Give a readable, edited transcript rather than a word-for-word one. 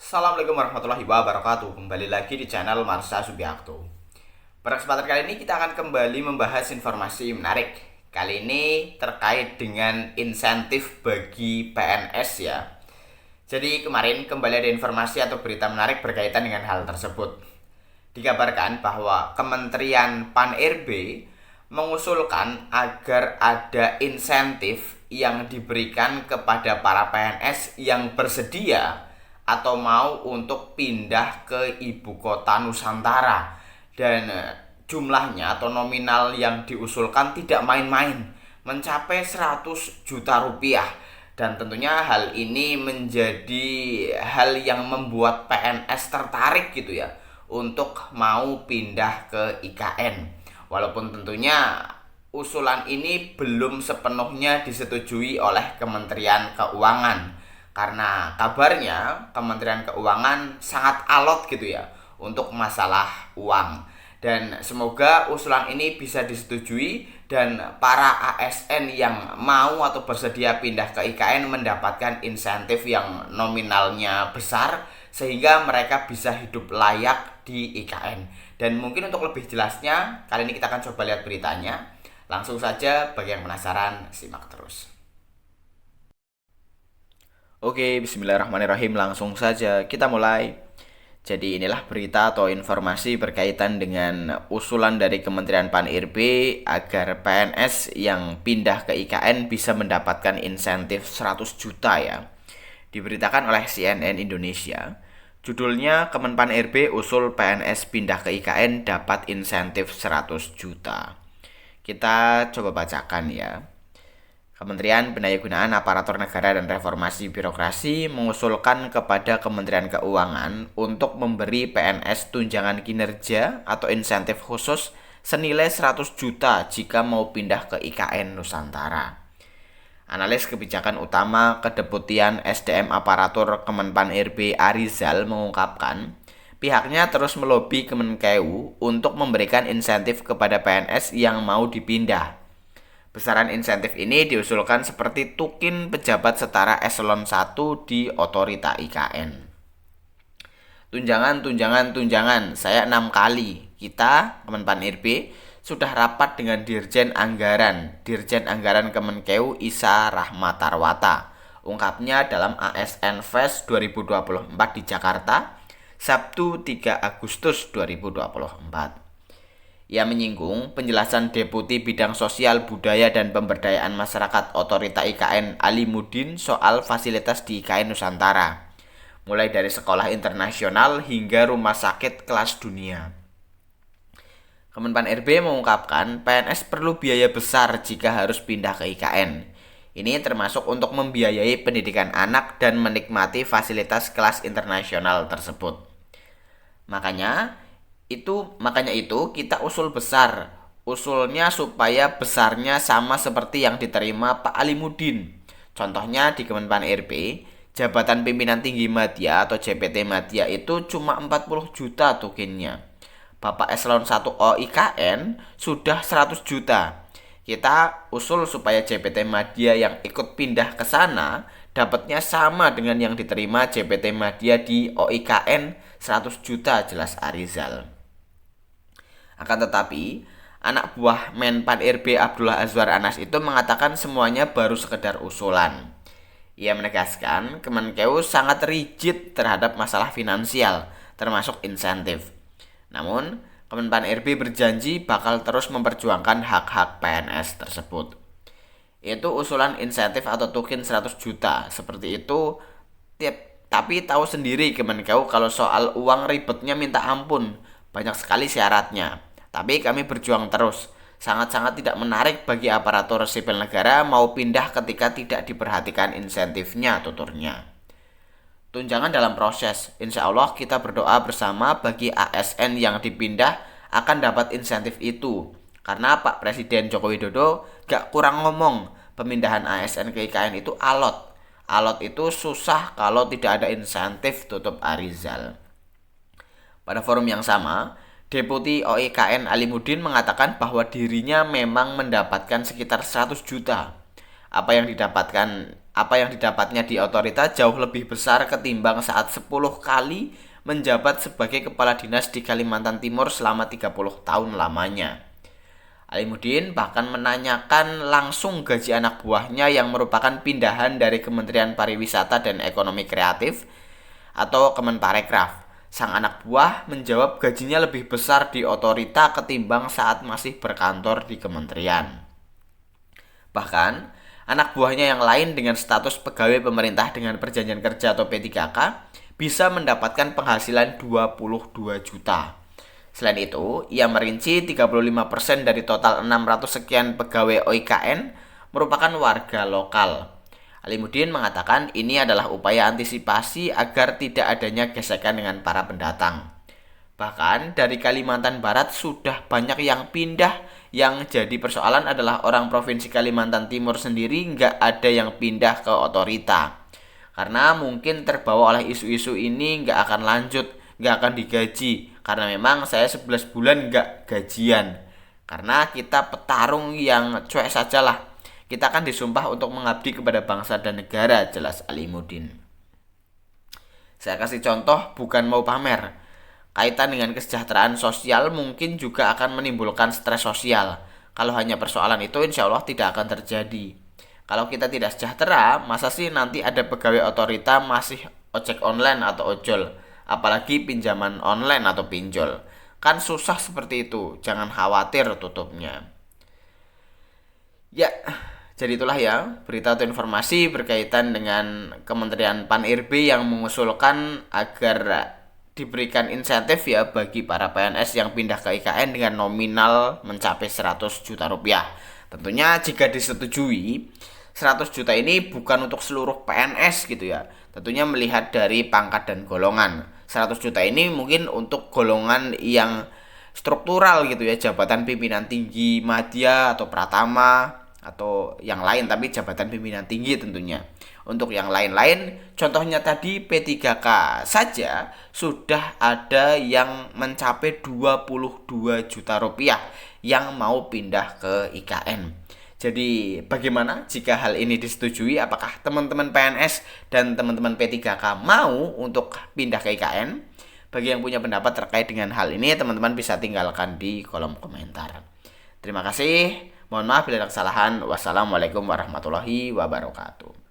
Assalamualaikum warahmatullahi wabarakatuh. Kembali lagi di channel Marsha Subiakto. Pada kesempatan kali ini kita akan kembali membahas informasi menarik. Kali ini terkait dengan insentif bagi PNS ya. Jadi kemarin kembali ada informasi atau berita menarik berkaitan dengan hal tersebut. Dikabarkan bahwa Kementerian Pan-RB mengusulkan agar ada insentif yang diberikan kepada para PNS yang bersedia atau mau untuk pindah ke ibu kota Nusantara. Dan jumlahnya atau nominal yang diusulkan tidak main-main, mencapai 100 juta rupiah. Dan tentunya hal ini menjadi hal yang membuat PNS tertarik gitu ya untuk mau pindah ke IKN. Walaupun tentunya usulan ini belum sepenuhnya disetujui oleh Kementerian Keuangan, karena kabarnya Kementerian Keuangan sangat alot gitu ya untuk masalah uang. Dan semoga usulan ini bisa disetujui dan para ASN yang mau atau bersedia pindah ke IKN mendapatkan insentif yang nominalnya besar sehingga mereka bisa hidup layak di IKN. Dan mungkin untuk lebih jelasnya, kali ini kita akan coba lihat beritanya. Langsung saja, bagi yang penasaran, simak terus. Oke, bismillahirrahmanirrahim. Langsung saja kita mulai. Jadi inilah berita atau informasi berkaitan dengan usulan dari Kementerian Pan-RB agar PNS yang pindah ke IKN bisa mendapatkan insentif 100 juta ya. Diberitakan oleh CNN Indonesia. Judulnya, Kemenpan RB usul PNS pindah ke IKN dapat insentif 100 juta. Kita coba bacakan ya. Kementerian Pendayagunaan Aparatur Negara dan Reformasi Birokrasi mengusulkan kepada Kementerian Keuangan untuk memberi PNS tunjangan kinerja atau insentif khusus senilai 100 juta jika mau pindah ke IKN Nusantara. Analis kebijakan utama Kedeputian SDM Aparatur Kemenpan RB Arizal mengungkapkan, pihaknya terus melobi Kemenkeu untuk memberikan insentif kepada PNS yang mau dipindah. Besaran insentif ini diusulkan seperti tukin pejabat setara eselon 1 di otorita IKN. Tunjangan, saya 6 kali. Kita, Kemenpan RB, sudah rapat dengan Dirjen Anggaran Kemenkeu Isa Rahmatarwata. Ungkapnya dalam ASN Fest 2024 di Jakarta, Sabtu 3 Agustus 2024. Ia menyinggung penjelasan Deputi Bidang Sosial, Budaya, dan Pemberdayaan Masyarakat Otorita IKN Alimuddin soal fasilitas di IKN Nusantara, mulai dari sekolah internasional hingga rumah sakit kelas dunia. Kemenpan RB mengungkapkan PNS perlu biaya besar jika harus pindah ke IKN. Ini termasuk untuk membiayai pendidikan anak dan menikmati fasilitas kelas internasional tersebut. Makanya itu kita usul besar. Usulnya supaya besarnya sama seperti yang diterima Pak Alimuddin. Contohnya di Kemenpan RB, jabatan pimpinan tinggi Madya atau JPT Madya itu cuma 40 juta tukinnya. Bapak Eselon 1O IKN sudah 100 juta. Kita usul supaya JPT Madya yang ikut pindah ke sana dapatnya sama dengan yang diterima JPT Madya di OIKN 100 juta, jelas Arizal. Akan tetapi, anak buah Menpan RB Abdullah Azwar Anas itu mengatakan semuanya baru sekedar usulan. Ia menegaskan Kemenkeu sangat rigid terhadap masalah finansial, termasuk insentif. Namun, Kemenpan RB berjanji bakal terus memperjuangkan hak-hak PNS tersebut. Itu usulan insentif atau tukin 100 juta. Seperti itu, tapi tahu sendiri Kemenkeu kalau soal uang ribetnya minta ampun. Banyak sekali syaratnya. Tapi kami berjuang terus. Sangat-sangat tidak menarik bagi aparatur sipil negara mau pindah ketika tidak diperhatikan insentifnya, tuturnya. Tunjangan dalam proses. Insya Allah kita berdoa bersama bagi ASN yang dipindah akan dapat insentif itu. Karena Pak Presiden Joko Widodo gak kurang ngomong, pemindahan ASN ke IKN itu alot. Alot itu susah kalau tidak ada insentif, tutup Arizal. Pada forum yang sama, Deputi OIKN Alimuddin mengatakan bahwa dirinya memang mendapatkan sekitar 100 juta. Apa yang didapatkan apa yang didapatnya di otorita jauh lebih besar ketimbang saat 10 kali menjabat sebagai kepala dinas di Kalimantan Timur selama 30 tahun lamanya. Alimuddin bahkan menanyakan langsung gaji anak buahnya yang merupakan pindahan dari Kementerian Pariwisata dan Ekonomi Kreatif atau Kemenparekraf. Sang anak buah menjawab gajinya lebih besar di otorita ketimbang saat masih berkantor di kementerian. Bahkan, anak buahnya yang lain dengan status pegawai pemerintah dengan perjanjian kerja atau P3K bisa mendapatkan penghasilan 22 juta. Selain itu, ia merinci 35% dari total 600 sekian pegawai OIKN merupakan warga lokal. Alimuddin mengatakan ini adalah upaya antisipasi agar tidak adanya gesekan dengan para pendatang. Bahkan dari Kalimantan Barat sudah banyak yang pindah. Yang jadi persoalan adalah orang Provinsi Kalimantan Timur sendiri nggak ada yang pindah ke otorita. Karena mungkin terbawa oleh isu-isu ini nggak akan lanjut, nggak akan digaji. Karena memang saya 11 bulan nggak gajian. Karena kita petarung yang cuek sajalah. Kita akan disumpah untuk mengabdi kepada bangsa dan negara, jelas Alimuddin. Saya kasih contoh bukan mau pamer. Kaitan dengan kesejahteraan sosial mungkin juga akan menimbulkan stres sosial. Kalau hanya persoalan itu insya Allah tidak akan terjadi. Kalau kita tidak sejahtera, masa sih nanti ada pegawai otorita masih ojek online atau ojol. Apalagi pinjaman online atau pinjol. Kan susah seperti itu, jangan khawatir tutupnya. Ya, jadi itulah ya berita atau informasi berkaitan dengan Kementerian Pan-RB yang mengusulkan agar diberikan insentif ya bagi para PNS yang pindah ke IKN dengan nominal mencapai 100 juta rupiah. Tentunya jika disetujui, 100 juta ini bukan untuk seluruh PNS gitu ya. Tentunya melihat dari pangkat dan golongan. 100 juta ini mungkin untuk golongan yang struktural gitu ya, jabatan pimpinan tinggi madya atau pratama atau yang lain, tapi jabatan pimpinan tinggi tentunya. Untuk yang lain-lain, contohnya tadi P3K saja sudah ada yang mencapai 22 juta rupiah yang mau pindah ke IKN. Jadi bagaimana jika hal ini disetujui? Apakah teman-teman PNS dan teman-teman P3K mau untuk pindah ke IKN? Bagi yang punya pendapat terkait dengan hal ini, teman-teman bisa tinggalkan di kolom komentar. Terima kasih. Mohon maaf bila ada kesalahan. Wassalamualaikum warahmatullahi wabarakatuh.